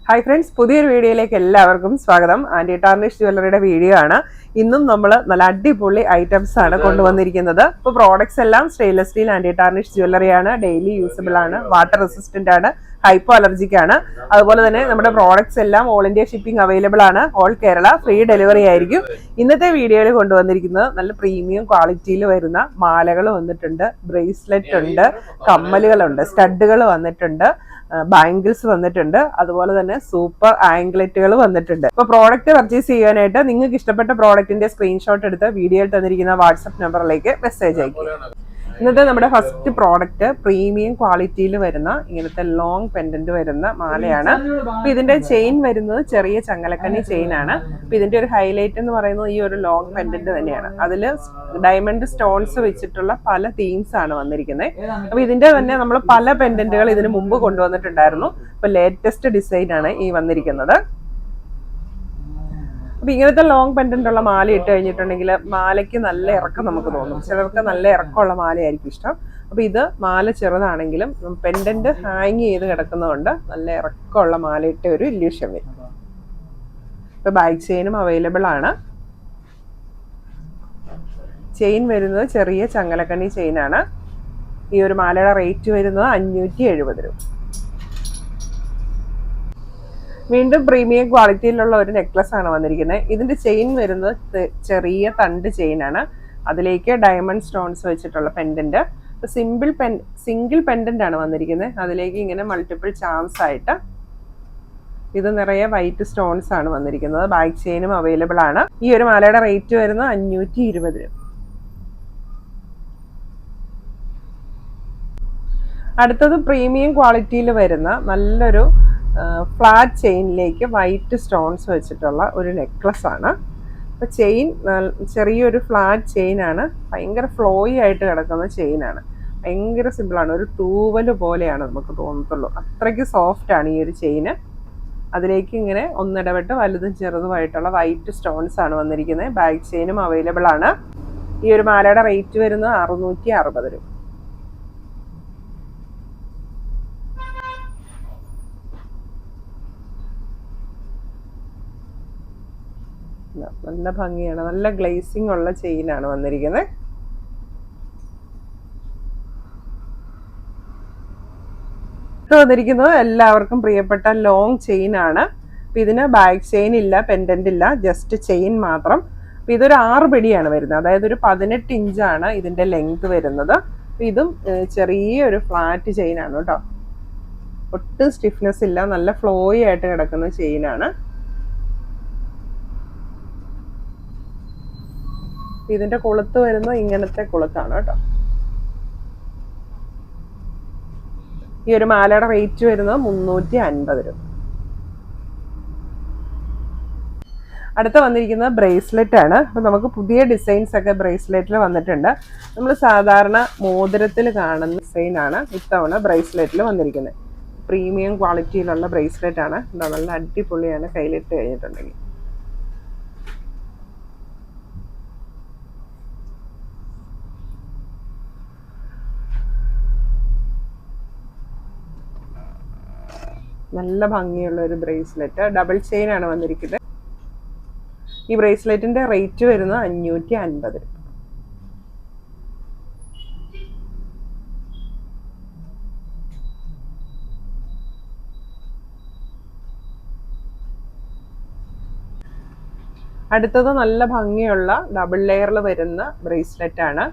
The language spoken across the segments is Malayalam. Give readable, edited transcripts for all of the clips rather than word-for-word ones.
ഹായ് ഫ്രണ്ട്സ്, പുതിയൊരു വീഡിയോയിലേക്ക് എല്ലാവർക്കും സ്വാഗതം. ആന്റി ടാർണിഷ് ജ്വല്ലറിയുടെ വീഡിയോ ആണ്. ഇന്നും നമ്മൾ നല്ല അടിപൊളി ഐറ്റംസ് ആണ് കൊണ്ടുവന്നിരിക്കുന്നത്. ഇപ്പോൾ പ്രോഡക്ട്സ് എല്ലാം stainless steel anti tarnish jewellery ആണ്. ഡെയിലി യൂസബിൾ ആണ്, വാട്ടർ റെസിസ്റ്റന്റ് ആണ്, ഹൈപ്പോ അലർജിക് ആണ്. അതുപോലെ തന്നെ നമ്മുടെ പ്രോഡക്ട്സ് എല്ലാം ഓൾ ഇന്ത്യ ഷിപ്പിംഗ് അവൈലബിൾ ആണ്. ഓൾ കേരള ഫ്രീ ഡെലിവറി ആയിരിക്കും. ഇന്നത്തെ വീഡിയോയിൽ കൊണ്ടുവന്നിരിക്കുന്നത് നല്ല പ്രീമിയം ക്വാളിറ്റിയിൽ വരുന്ന മാലകൾ വന്നിട്ടുണ്ട്, ബ്രേസ്ലെറ്റ് ഉണ്ട്, കമ്മലുകളുണ്ട്, സ്റ്റഡുകൾ വന്നിട്ടുണ്ട്, ബാംഗിൾസ് വന്നിട്ടുണ്ട്, അതുപോലെ തന്നെ സൂപ്പർ ആംഗ്ലെറ്റുകൾ വന്നിട്ടുണ്ട്. ഇപ്പൊ പ്രോഡക്റ്റ് പർച്ചേസ് ചെയ്യാനായിട്ട് നിങ്ങൾക്ക് ഇഷ്ടപ്പെട്ട പ്രോഡക്റ്റിന്റെ സ്ക്രീൻഷോട്ട് എടുത്ത് വീഡിയോയിൽ തന്നിരിക്കുന്ന വാട്സ്ആപ്പ് നമ്പറിലേക്ക് മെസ്സേജ് അയക്കും. ഇന്നത്തെ നമ്മുടെ ഫസ്റ്റ് പ്രോഡക്റ്റ് പ്രീമിയം ക്വാളിറ്റിയിൽ വരുന്ന ഇങ്ങനത്തെ ലോങ് പെൻഡന്റ് വരുന്ന മാലയാണ്. അപ്പൊ ഇതിന്റെ ചെയിൻ വരുന്നത് ചെറിയ ചങ്ങലക്കണ്ണി ചെയിൻ ആണ്. അപ്പൊ ഇതിന്റെ ഒരു ഹൈലൈറ്റ് എന്ന് പറയുന്നത് ഈ ഒരു ലോങ് പെൻഡന്റ് തന്നെയാണ്. അതിൽ ഡയമണ്ട് സ്റ്റോൺസ് വെച്ചിട്ടുള്ള പല തീംസ് ആണ് വന്നിരിക്കുന്നത്. അപ്പൊ ഇതിന്റെ തന്നെ നമ്മൾ പല പെൻഡന്റുകൾ ഇതിന് മുമ്പ് കൊണ്ടുവന്നിട്ടുണ്ടായിരുന്നു. ഇപ്പൊ ലേറ്റസ്റ്റ് ഡിസൈൻ ആണ് ഈ വന്നിരിക്കുന്നത്. അപ്പൊ ഇങ്ങനത്തെ ലോങ് പെൻഡന്റ് ഉള്ള മാല ഇട്ട് കഴിഞ്ഞിട്ടുണ്ടെങ്കിൽ മാലയ്ക്ക് നല്ല ഇറക്കം നമുക്ക് തോന്നും. ചിലർക്ക് നല്ല ഇറക്കമുള്ള മാലയായിരിക്കും ഇഷ്ടം. അപ്പൊ ഇത് മാല ചെറുതാണെങ്കിലും പെൻഡന്റ് ഹാങ് ചെയ്ത് കിടക്കുന്നതുകൊണ്ട് നല്ല ഇറക്കമുള്ള മാല ഇട്ട ഒരു ഇല്യൂഷൻ വരും. ഇപ്പൊ ബാക്ക് ചെയിനും അവൈലബിൾ ആണ്. ചെയിൻ വരുന്നത് ചെറിയ ചങ്ങലക്കണ്ണി ചെയിനാണ്. ഈ ഒരു മാലയുടെ റേറ്റ് വരുന്നത് 570 രൂപ. വീണ്ടും പ്രീമിയം ക്വാളിറ്റിയിലുള്ള ഒരു നെക്ലസ് ആണ് വന്നിരിക്കുന്നത്. ഇതിന്റെ ചെയിൻ വരുന്നത് ചെറിയ തണ്ട് ചെയിൻ ആണ്. അതിലേക്ക് ഡയമണ്ട് സ്റ്റോൺസ് വെച്ചിട്ടുള്ള പെൻഡന്റ്. സിംഗിൾ പെൻഡന്റ് ആണ് വന്നിരിക്കുന്നത്. അതിലേക്ക് ഇങ്ങനെ മൾട്ടിപ്പിൾ ചാംസ് ആയിട്ട് ഇത് നിറയെ വൈറ്റ് സ്റ്റോൺസ് ആണ് വന്നിരിക്കുന്നത്. ബാക്ക് ചെയിനും അവൈലബിൾ ആണ്. ഈ ഒരു മാലയുടെ റേറ്റ് വരുന്നത് 520 രൂപ. അടുത്തത് പ്രീമിയം ക്വാളിറ്റിയിൽ വരുന്ന നല്ലൊരു ഫ്ലാറ്റ് ചെയിനിലേക്ക് വൈറ്റ് സ്റ്റോൺസ് വെച്ചിട്ടുള്ള ഒരു നെക്ലസ് ആണ്. അപ്പോൾ ചെയിൻ ചെറിയൊരു ഫ്ലാറ്റ് ചെയിനാണ്. ഭയങ്കര ഫ്ലോയി ആയിട്ട് കിടക്കുന്ന ചെയിനാണ്. ഭയങ്കര സിമ്പിളാണ്. ഒരു തൂവല് പോലെയാണ് നമുക്ക് തോന്നത്തുള്ളൂ. അത്രയ്ക്ക് സോഫ്റ്റ് ആണ് ഈ ഒരു ചെയിന്. അതിലേക്ക് ഇങ്ങനെ ഒന്നിടവിട്ട് വലുതും ചെറുതുമായിട്ടുള്ള വൈറ്റ് സ്റ്റോൺസ് ആണ് വന്നിരിക്കുന്നത്. ബാക്ക് ചെയിനും അവൈലബിൾ ആണ്. ഈ ഒരു മാലയുടെ റേറ്റ് വരുന്നത് 660 രൂപ. നല്ല ഭംഗിയാണ്. നല്ല ഗ്ലേസിംഗ് ഉള്ള ചെയിനാണ് വന്നിരിക്കുന്നത്. ഇത് വന്നിരിക്കുന്നത് എല്ലാവർക്കും പ്രിയപ്പെട്ട ലോങ് ചെയിൻ ആണ്. ഇതിന് ബാക്ക് ചെയിൻ ഇല്ല, പെൻഡന്റ് ഇല്ല, ജസ്റ്റ് ചെയിൻ മാത്രം. ഇതൊരു 6 പിടിയാണ് വരുന്നത്. അതായത് ഒരു 18 ഇഞ്ചാണ് ഇതിന്റെ ലെങ്ത് വരുന്നത്. ഇതും ചെറിയൊരു ഫ്ലാറ്റ് ചെയിൻ ആണ് കേട്ടോ. ഒട്ടും സ്റ്റിഫ്നെസ് ഇല്ല, നല്ല ഫ്ലോയി ആയിട്ട് കിടക്കുന്ന ചെയിനാണ്. ഇതിന്റെ കൊളുത്ത് വരുന്നത് ഇങ്ങനത്തെ കൊളുത്താണ് കേട്ടോ. ഈ ഒരു മാലയുടെ റേറ്റ് വരുന്നത് 350 രൂപ. അടുത്ത വന്നിരിക്കുന്നത് ബ്രേസ്ലെറ്റ് ആണ്. അപ്പൊ നമുക്ക് പുതിയ ഡിസൈൻസ് ഒക്കെ ബ്രേസ്ലെറ്റിൽ വന്നിട്ടുണ്ട്. നമ്മൾ സാധാരണ മോതിരത്തിൽ കാണുന്ന ഡിസൈൻ ആണ് ഇത്തവണ ബ്രേസ്ലെറ്റിൽ വന്നിരിക്കുന്നത്. പ്രീമിയം ക്വാളിറ്റിയിലുള്ള ബ്രേസ്ലെറ്റ് ആണ്. നല്ല അടിപൊളിയാണ് കയ്യിലിട്ട് കഴിഞ്ഞിട്ടുണ്ടെങ്കിൽ. നല്ല ഭംഗിയുള്ള ഒരു ബ്രേസ്ലെറ്റ്. ഡബിൾ ചെയിൻ ആണ് വന്നിരിക്കുന്നത്. ഈ ബ്രേസ്ലെറ്റിന്റെ റേറ്റ് വരുന്നത് 550 രൂപ. അടുത്തത് നല്ല ഭംഗിയുള്ള ഡബിൾ ലെയറിൽ വരുന്ന ബ്രേസ്ലെറ്റ് ആണ്.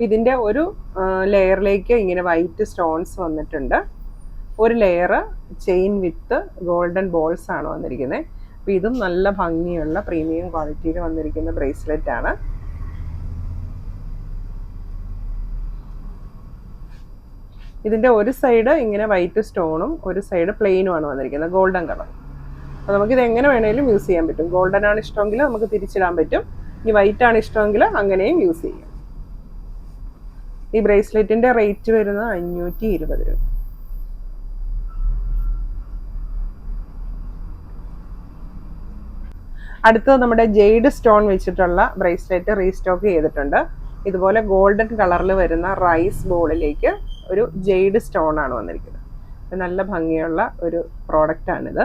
ഇതിന്റെ ഒരു ലെയറിലേക്ക് ഇങ്ങനെ വൈറ്റ് സ്റ്റോൺസ് വന്നിട്ടുണ്ട്. ഒരു ലെയർ ചെയിൻ വിത്ത് ഗോൾഡൻ ബോൾസ് ആണ് വന്നിരിക്കുന്നത്. അപ്പോൾ ഇതും നല്ല ഭംഗിയുള്ള പ്രീമിയം ക്വാളിറ്റിയിൽ വന്നിരിക്കുന്ന ബ്രേസ്ലെറ്റ് ആണ്. ഇതിന്റെ ഒരു സൈഡ് ഇങ്ങനെ വൈറ്റ് സ്റ്റോണും ഒരു സൈഡ് പ്ലെയിനും ആണ് വന്നിരിക്കുന്നത്, ഗോൾഡൻ കളർ. അപ്പോൾ നമുക്കിത് എങ്ങനെ വേണേലും യൂസ് ചെയ്യാൻ പറ്റും. ഗോൾഡൻ ആണ് ഇഷ്ടമെങ്കിൽ നമുക്ക് തിരിച്ചിടാൻ പറ്റും. ഈ വൈറ്റ് ആണ് ഇഷ്ടമെങ്കിൽ അങ്ങനെയും യൂസ് ചെയ്യാം. ഈ ബ്രേസ്ലെറ്റിന്റെ റേറ്റ് വരുന്നത് 520 രൂപ. അടുത്തത് നമ്മുടെ ജെയ്ഡ് സ്റ്റോൺ വെച്ചിട്ടുള്ള ബ്രേസ്ലെറ്റ് റീസ്റ്റോക്ക് ചെയ്തിട്ടുണ്ട്. ഇതുപോലെ ഗോൾഡൻ കളറിൽ വരുന്ന റൈസ് ബോളിലേക്ക് ഒരു ജെയ്ഡ് സ്റ്റോൺ ആണ് വന്നിരിക്കുന്നത്. നല്ല ഭംഗിയുള്ള ഒരു പ്രോഡക്റ്റ് ആണിത്.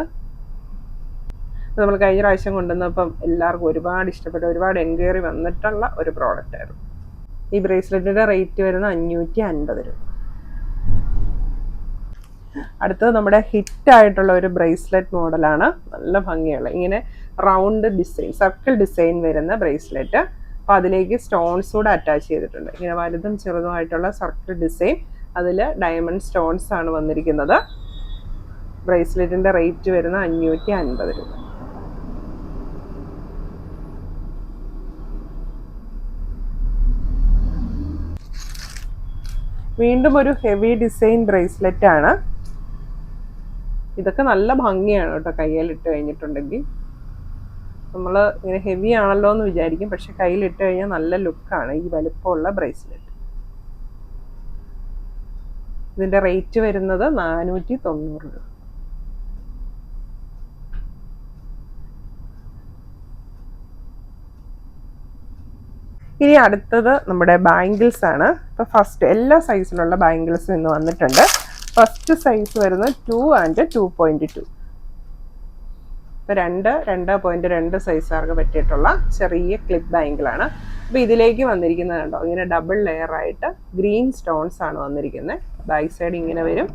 നമ്മൾ കഴിഞ്ഞ പ്രാവശ്യം കൊണ്ടുവന്നപ്പം എല്ലാവർക്കും ഒരുപാട് ഇഷ്ടപ്പെട്ടു, ഒരുപാട് എൻക്വയറി വന്നിട്ടുള്ള ഒരു പ്രോഡക്റ്റ് ആയിരുന്നു. ഈ ബ്രേസ്ലെറ്റിൻ്റെ റേറ്റ് വരുന്നത് 550 രൂപ. അടുത്തത് നമ്മുടെ ഹിറ്റായിട്ടുള്ള ഒരു ബ്രേസ്ലെറ്റ് മോഡലാണ്. നല്ല ഭംഗിയുള്ള ഇങ്ങനെ റൗണ്ട് ഡിസൈൻ, സർക്കിൾ ഡിസൈൻ വരുന്ന ബ്രേസ്ലെറ്റ്. അപ്പോൾ അതിലേക്ക് സ്റ്റോൺസ് കൂടെ അറ്റാച്ച് ചെയ്തിട്ടുണ്ട്. ഇങ്ങനെ വലുതും ചെറുതുമായിട്ടുള്ള സർക്കിൾ ഡിസൈൻ, അതിൽ ഡയമണ്ട് സ്റ്റോൺസ് ആണ് വന്നിരിക്കുന്നത്. ബ്രേസ്ലെറ്റിൻ്റെ റേറ്റ് വരുന്നത് 550 രൂപ. വീണ്ടും ഒരു ഹെവി ഡിസൈൻ ബ്രേസ്ലെറ്റ് ആണ്. ഇതൊക്കെ നല്ല ഭംഗിയാണ് കേട്ടോ കയ്യിലിട്ട് കഴിഞ്ഞിട്ടുണ്ടെങ്കിൽ. നമ്മൾ ഇങ്ങനെ ഹെവി ആണല്ലോ എന്ന് വിചാരിക്കും, പക്ഷെ കയ്യിലിട്ട് കഴിഞ്ഞാൽ നല്ല ലുക്കാണ് ഈ വലുപ്പമുള്ള ബ്രേസ്ലെറ്റ്. ഇതിൻ്റെ റേറ്റ് വരുന്നത് 490 രൂപ. ഇനി അടുത്തത് നമ്മുടെ ബാംഗിൾസ് ആണ്. ഇപ്പോൾ ഫസ്റ്റ് എല്ലാ സൈസിലുള്ള ബാംഗിൾസും ഇന്ന് വന്നിട്ടുണ്ട്. ഫസ്റ്റ് സൈസ് വരുന്നത് 2 and 2.2. ഇപ്പോൾ 2.2 സൈസുകാർക്ക് പറ്റിയിട്ടുള്ള ചെറിയ ക്ലിപ്പ് ബാംഗിളാണ്. അപ്പോൾ ഇതിലേക്ക് വന്നിരിക്കുന്നത് കണ്ടോ, ഇങ്ങനെ ഡബിൾ ലെയർ ആയിട്ട് ഗ്രീൻ സ്റ്റോൺസ് ആണ് വന്നിരിക്കുന്നത്. ബാക്ക് സൈഡ് ഇങ്ങനെ വരും.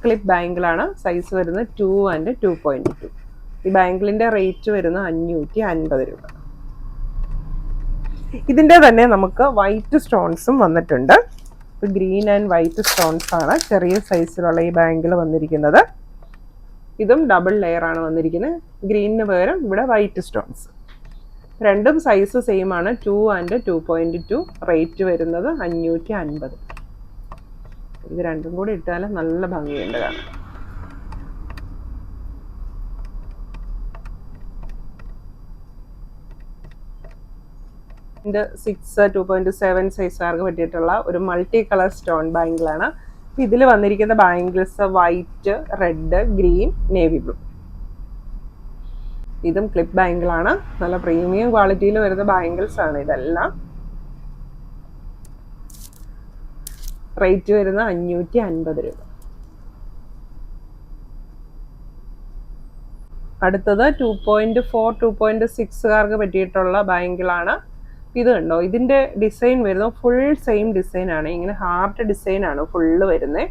ക്ലിപ്പ് ബാംഗിളാണ്. സൈസ് വരുന്നത് 2 and 2.2. ഈ ബാംഗിളിൻ്റെ റേറ്റ് വരുന്നത് 550 രൂപ. ഇതിൻ്റെ തന്നെ നമുക്ക് വൈറ്റ് സ്റ്റോൺസും വന്നിട്ടുണ്ട്. ഗ്രീൻ ആൻഡ് വൈറ്റ് സ്റ്റോൺസ് ആണ് ചെറിയ സൈസിലുള്ള ഈ ബാംഗിൾ വന്നിരിക്കുന്നത്. ഇതും ഡബിൾ ലെയർ ആണ് വന്നിരിക്കുന്നത്. ഗ്രീനിന് പകരം ഇവിടെ വൈറ്റ് സ്റ്റോൺസ്. രണ്ടും സൈസ് സെയിം ആണ്, 2 and 2.2. റേറ്റ് വരുന്നത് 550. ഇത് രണ്ടും കൂടി ഇട്ടാൽ നല്ല ഭംഗിയുണ്ട് കാണാൻ. ഇത് 6, 2.7 സൈസുകാർക്ക് പറ്റിയിട്ടുള്ള ഒരു മൾട്ടി കളർ സ്റ്റോൺ ബാംഗിളാണ്. ഇതിൽ വന്നിരിക്കുന്ന bangles white, red, green, navy blue. ഇതും ക്ലിപ്പ് ബാംഗിളാണ്. നല്ല പ്രീമിയം ക്വാളിറ്റിയിൽ വരുന്ന ബാംഗിൾസ് ആണ് ഇതെല്ലാം. റേറ്റ് വരുന്ന 550 രൂപ. അടുത്തത് 2.4, 2.6കാർക്ക് പറ്റിയിട്ടുള്ള ബാംഗിളാണ്. ഇത് കണ്ടോ, ഇതിൻ്റെ ഡിസൈൻ വരുന്നത് ഫുൾ സെയിം ഡിസൈൻ ആണ്. ഇങ്ങനെ ഹാർട്ട് ഡിസൈൻ ആണ് ഫുള്ള് വരുന്നത്.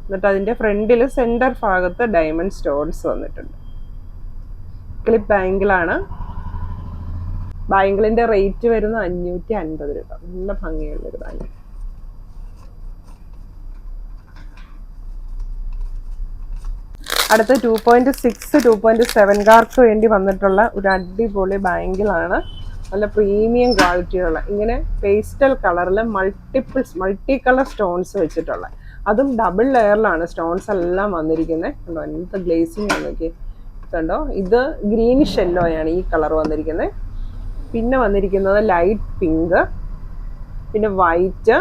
എന്നിട്ട് അതിൻ്റെ ഫ്രണ്ടിൽ സെൻറ്റർ ഭാഗത്ത് ഡയമണ്ട് സ്റ്റോൺസ് വന്നിട്ടുണ്ട്. ക്ലിപ്പ് ബാംഗിളാണ്. ബാംഗിളിൻ്റെ റേറ്റ് വരുന്നത് 550 രൂപ. നല്ല ഭംഗിയുള്ളൊരു ബാംഗിൾ. അടുത്ത 2.6, 2.7കാർക്ക് വേണ്ടി വന്നിട്ടുള്ള ഒരു അടിപൊളി ബാംഗിളാണ്. നല്ല പ്രീമിയം ക്വാളിറ്റിയുള്ള ഇങ്ങനെ പേസ്റ്റൽ കളറിൽ മൾട്ടി കളർ സ്റ്റോൺസ് വെച്ചിട്ടുള്ള, അതും ഡബിൾ ലെയറിലാണ് സ്റ്റോൺസ് എല്ലാം വന്നിരിക്കുന്നത്. കണ്ടോ എന്ത് ഗ്ലേസിങ് ആണെന്നൊക്കെ കണ്ടോ. ഇത് ഗ്രീനിഷ് യെല്ലോയാണ് ഈ കളർ വന്നിരിക്കുന്നത്. പിന്നെ വന്നിരിക്കുന്നത് ലൈറ്റ് പിങ്ക്, പിന്നെ വൈറ്റ്,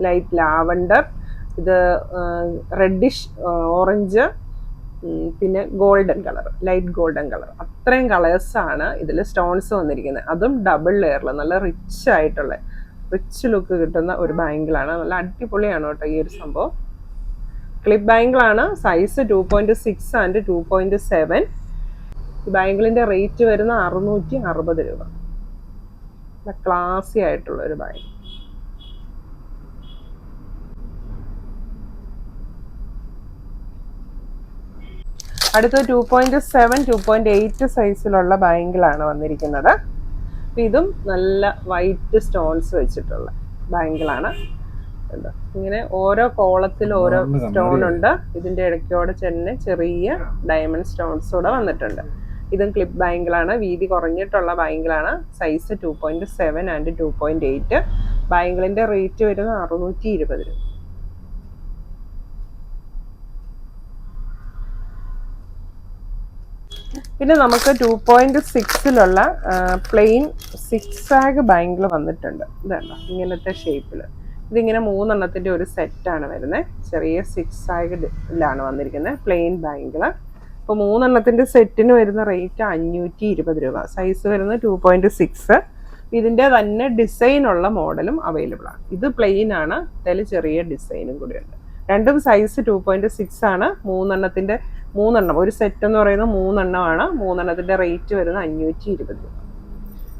ലൈറ്റ് ലാവൻഡർ, ഇത് റെഡിഷ് ഓറഞ്ച്, പിന്നെ golden colour, light golden colour. അത്രയും കളേഴ്സാണ് ഇതിൽ സ്റ്റോൺസ് വന്നിരിക്കുന്നത്. അതും ഡബിൾ ലെയറിൽ നല്ല റിച്ച് ലുക്ക് കിട്ടുന്ന ഒരു ബാംഗിളാണ്. നല്ല അടിപൊളിയാണ് കേട്ടോ ഈ ഒരു സംഭവം. ക്ലിപ്പ് ബാംഗിളാണ്. Size 2.6 and 2.7. ഈ ബാംഗിളിൻ്റെ റേറ്റ് വരുന്ന 660 രൂപ. നല്ല ക്ലാസി ആയിട്ടുള്ള ഒരു ബാംഗിൾ. അടുത്ത 2.7, 2.8 സൈസിലുള്ള ബാംഗിളാണ് വന്നിരിക്കുന്നത്. ഇതും നല്ല വൈറ്റ് സ്റ്റോൺസ് വെച്ചിട്ടുള്ള ബാംഗിളാണ്. ഇങ്ങനെ ഓരോ കോളത്തിൽ ഓരോ സ്റ്റോൺ ഉണ്ട്. ഇതിൻ്റെ ഇടയ്ക്കോടെ തന്നെ ചെറിയ ഡയമണ്ട് സ്റ്റോൺസ് കൂടെ വന്നിട്ടുണ്ട്. ഇതും ക്ലിപ്പ് ബാംഗിളാണ്. വീതി കുറഞ്ഞിട്ടുള്ള ബാംഗിളാണ്. Size 2.7 and 2.8. ബാംഗിളിൻ്റെ റേറ്റ് വരുന്നത് 620 രൂപ. പിന്നെ നമുക്ക് 2.6ലുള്ള പ്ലെയിൻ 6 ബാംഗിൾ വന്നിട്ടുണ്ട്. ഇതുണ്ടോ ഇങ്ങനത്തെ ഷേപ്പിൽ. ഇതിങ്ങനെ 3 ഒരു സെറ്റാണ് വരുന്നത്. ചെറിയ 6 വന്നിരിക്കുന്നത് പ്ലെയിൻ ബാംഗിൾ. അപ്പോൾ 3 സെറ്റിന് വരുന്ന റേറ്റ് 520 രൂപ. സൈസ് വരുന്നത് 2.6. ഇതിൻ്റെ തന്നെ ഡിസൈനുള്ള മോഡലും അവൈലബിൾ ആണ്. ഇത് പ്ലെയിൻ ആണ്, ഇതിൽ ചെറിയ ഡിസൈനും കൂടിയുണ്ട്. രണ്ടും സൈസ് 2.6 ആണ്. മൂന്നെണ്ണം ഒരു സെറ്റ് എന്ന് പറയുന്നത് 3 എണ്ണമാണ്. 3 എണ്ണത്തിൻ്റെ റേറ്റ് വരുന്നത് 520 രൂപ.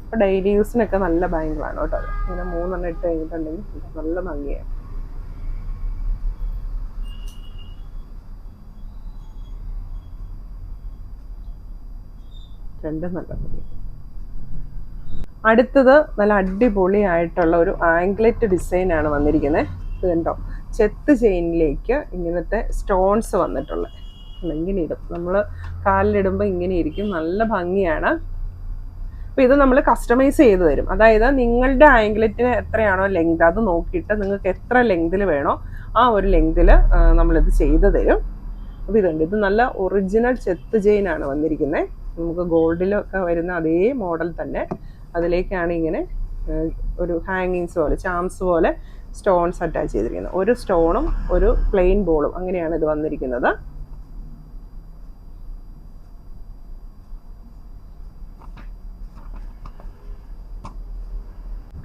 അപ്പോൾ ഡെയിലി യൂസിനൊക്കെ നല്ല ബാങ്കിളാണ് കേട്ടോ അത്. ഇങ്ങനെ 3 എണ്ണം ഇട്ട് കഴിഞ്ഞിട്ടുണ്ടെങ്കിൽ നല്ല ഭംഗിയാണ്. രണ്ടും നല്ല ഭംഗി. അടുത്തത് നല്ല അടിപൊളിയായിട്ടുള്ള ഒരു ആംഗ്ലെറ്റ് ഡിസൈനാണ് വന്നിരിക്കുന്നത്. ഇത് കണ്ടോ, ചെത്ത് ചെയിനിലേക്ക് ഇങ്ങനത്തെ സ്റ്റോൺസ് വന്നിട്ടുള്ളത്. ഇങ്ങനെ ഇടും, നമ്മൾ കാലിലിടുമ്പോൾ ഇങ്ങനെ ഇരിക്കും, നല്ല ഭംഗിയാണ്. അപ്പോൾ ഇത് നമ്മൾ കസ്റ്റമൈസ് ചെയ്ത് തരും. അതായത് നിങ്ങളുടെ ആംഗ്ലെറ്റിന് എത്രയാണോ ലെങ്ത് അത് നോക്കിയിട്ട് നിങ്ങൾക്ക് എത്ര ലെങ്തിൽ വേണോ ആ ഒരു ലെങ്തിൽ നമ്മളിത് ചെയ്ത് തരും. അപ്പോൾ ഇതുണ്ട്, ഇത് നല്ല ഒറിജിനൽ ചെത്ത് ചെയിനാണ് വന്നിരിക്കുന്നത്. നമുക്ക് ഗോൾഡിലൊക്കെ വരുന്ന അതേ മോഡൽ തന്നെ അതിലേക്കാണ് ഇങ്ങനെ ഒരു ഹാങ്ങിങ്സ് പോലെ ചാംസ് പോലെ സ്റ്റോൺസ് അറ്റാച്ച് ചെയ്തിരിക്കുന്നത്. ഒരു സ്റ്റോണും ഒരു പ്ലെയിൻ ബോളും അങ്ങനെയാണ് ഇത് വന്നിരിക്കുന്നത്.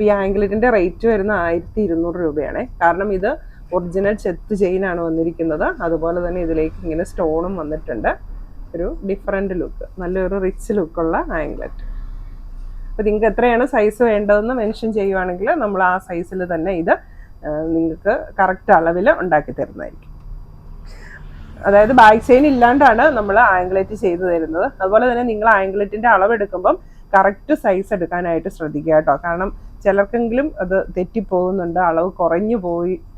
ഈ ആംഗ്ലെറ്റിന്റെ റേറ്റ് വരുന്ന 1200 രൂപയാണ്. കാരണം ഇത് ഒറിജിനൽ ചെത്ത് ചെയിനാണ് വന്നിരിക്കുന്നത്. അതുപോലെ തന്നെ ഇതിലേക്ക് ഇങ്ങനെ സ്റ്റോണും വന്നിട്ടുണ്ട്. ഒരു ഡിഫറെന്റ് ലുക്ക്, നല്ലൊരു റിച്ച് ലുക്കുള്ള ആംഗ്ലെറ്റ്. അപ്പോൾ നിങ്ങൾക്ക് എത്രയാണ് സൈസ് വേണ്ടതെന്ന് മെൻഷൻ ചെയ്യുവാണെങ്കിൽ നമ്മൾ ആ സൈസിൽ തന്നെ ഇത് നിങ്ങൾക്ക് കറക്റ്റ് അളവിൽ ഉണ്ടാക്കി തരുന്നതായിരിക്കും. അതായത് ബാക്ക് ചെയിൻ ഇല്ലാണ്ടാണ് നമ്മൾ ആംഗ്ലെറ്റ് ചെയ്തു തരുന്നത്. അതുപോലെ തന്നെ നിങ്ങൾ ആംഗ്ലെറ്റിൻ്റെ അളവെടുക്കുമ്പം കറക്റ്റ് സൈസ് എടുക്കാനായിട്ട് ശ്രദ്ധിക്കുക കേട്ടോ. കാരണം ചിലർക്കെങ്കിലും അത് തെറ്റിപ്പോകുന്നുണ്ട്, അളവ് കുറഞ്ഞു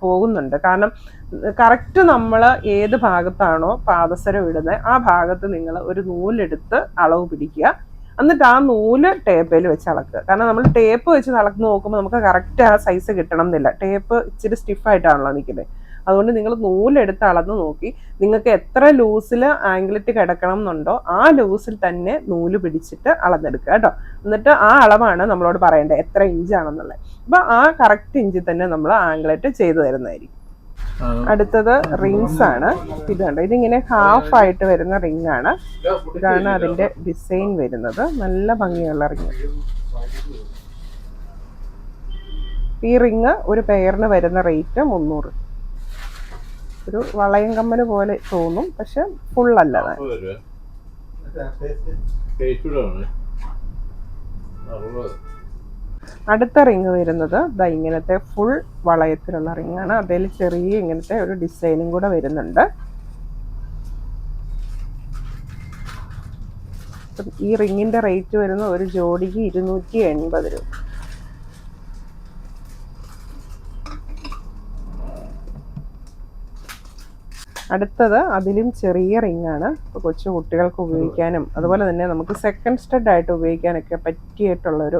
പോകുന്നുണ്ട്. കാരണം കറക്റ്റ് നമ്മൾ ഏത് ഭാഗത്താണോ പാദസരം ഇടുന്നത് ആ ഭാഗത്ത് നിങ്ങൾ ഒരു നൂലെടുത്ത് അളവ് പിടിക്കുക. എന്നിട്ട് ആ നൂല് ടേപ്പിൽ വെച്ച് അളക്കുക. കാരണം നമ്മൾ ടേപ്പ് വെച്ച് അളന്ന് നോക്കുമ്പോൾ നമുക്ക് കറക്റ്റ് ആ സൈസ് കിട്ടണം എന്നില്ല. ടേപ്പ് ഇച്ചിരി സ്റ്റിഫായിട്ടാണല്ലോ നിൽക്കുന്നത്. അതുകൊണ്ട് നിങ്ങൾ നൂലെടുത്ത് അളന്ന് നോക്കി നിങ്ങൾക്ക് എത്ര ലൂസിൽ ആംഗ്ലെറ്റ് കിടക്കണം എന്നുണ്ടോ ആ ലൂസിൽ തന്നെ നൂല് പിടിച്ചിട്ട് അളന്നെടുക്കുക കേട്ടോ. എന്നിട്ട് ആ അളവാണ് നമ്മളോട് പറയേണ്ടത് എത്ര ഇഞ്ചാണെന്നുള്ളത്. അപ്പോൾ ആ കറക്റ്റ് ഇഞ്ചിൽ തന്നെ നമ്മൾ ആംഗ്ലെറ്റ് ചെയ്തു തരുന്നതായിരിക്കും. അടുത്തത് റിങ്സ് ആണ്. ഇത് കണ്ടോ, ഇതിങ്ങനെ ഹാഫ് ആയിട്ട് വരുന്ന റിങ് ആണ്. ഇതാണ് അതിന്റെ ഡിസൈൻ വരുന്നത്. നല്ല ഭംഗിയുള്ള റിങ്. ഈ റിങ് ഒരു പെയറിന് വരുന്ന റേറ്റ് 300. ഒരു വളയം കമ്മല് പോലെ തോന്നും, പക്ഷെ ഫുള്ളല്ല. അടുത്ത റിങ് വരുന്നത് ദാ ഇങ്ങനത്തെ ഫുൾ വളയത്തിലുള്ള റിങ്ങാണ്. അതിൽ ചെറിയ ഇങ്ങനത്തെ ഒരു ഡിസൈനും കൂടെ വരുന്നുണ്ട്. ഈ റിങ്ങിന്റെ റേറ്റ് വരുന്നത് ഒരു ജോഡിക്ക് 280 രൂപ. അടുത്തത് അതിലും ചെറിയ റിങ്ങാണ്. ഇപ്പോൾ കൊച്ചു കുട്ടികൾക്ക് ഉപയോഗിക്കാനും അതുപോലെ തന്നെ നമുക്ക് സെക്കൻഡ് സ്റ്റഡ് ആയിട്ട് ഉപയോഗിക്കാനൊക്കെ പറ്റിയിട്ടുള്ളൊരു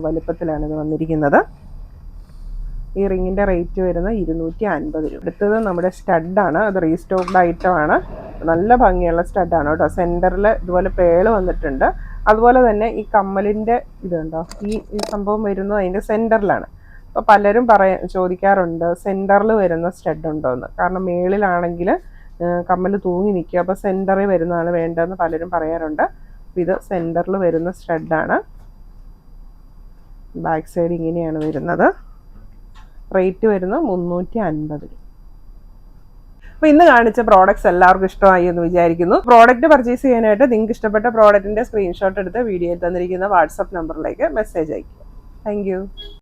വലുപ്പത്തിലാണ് ഇത് വന്നിരിക്കുന്നത്. ഈ റിങ്ങിൻ്റെ റേറ്റ് വരുന്നത് 250 രൂപ. അടുത്തത് നമ്മുടെ സ്റ്റഡാണ്. അത് റീസ്റ്റോക്ഡ് ഐറ്റമാണ്. നല്ല ഭംഗിയുള്ള സ്റ്റഡാണ് കേട്ടോ. സെൻറ്ററിൽ ഇതുപോലെ പേള് വന്നിട്ടുണ്ട്. അതുപോലെ തന്നെ ഈ കമ്മലിൻ്റെ ഇതുണ്ടോ, ഈ സംഭവം വരുന്നത് അതിൻ്റെ സെൻറ്ററിലാണ്. അപ്പോൾ പലരും ചോദിക്കാറുണ്ട് സെൻറ്ററിൽ വരുന്ന സ്റ്റഡ് ഉണ്ടോ എന്ന്. കാരണം മേളിലാണെങ്കിൽ കമ്മൽ തൂങ്ങി നിൽക്കുക, അപ്പോൾ സെൻറ്ററിൽ വരുന്നതാണ് വേണ്ടതെന്ന് പലരും പറയാറുണ്ട്. ഇത് സെൻറ്ററിൽ വരുന്ന സ്റ്റഡാണ്. ബാക്ക് സൈഡ് ഇങ്ങനെയാണ് വരുന്നത്. റേറ്റ് വരുന്നത് 350 രൂപ. അപ്പോൾ ഇന്ന് കാണിച്ച പ്രോഡക്റ്റ്സ് എല്ലാവർക്കും ഇഷ്ടമായി എന്ന് വിചാരിക്കുന്നു. പ്രോഡക്റ്റ് പർച്ചേസ് ചെയ്യാനായിട്ട് നിങ്ങൾക്ക് ഇഷ്ടപ്പെട്ട പ്രോഡക്റ്റിൻ്റെ സ്ക്രീൻഷോട്ട് എടുത്ത് വീഡിയോയിൽ തന്നിരിക്കുന്ന വാട്സപ്പ് നമ്പറിലേക്ക് മെസ്സേജ് അയയ്ക്കുക. താങ്ക്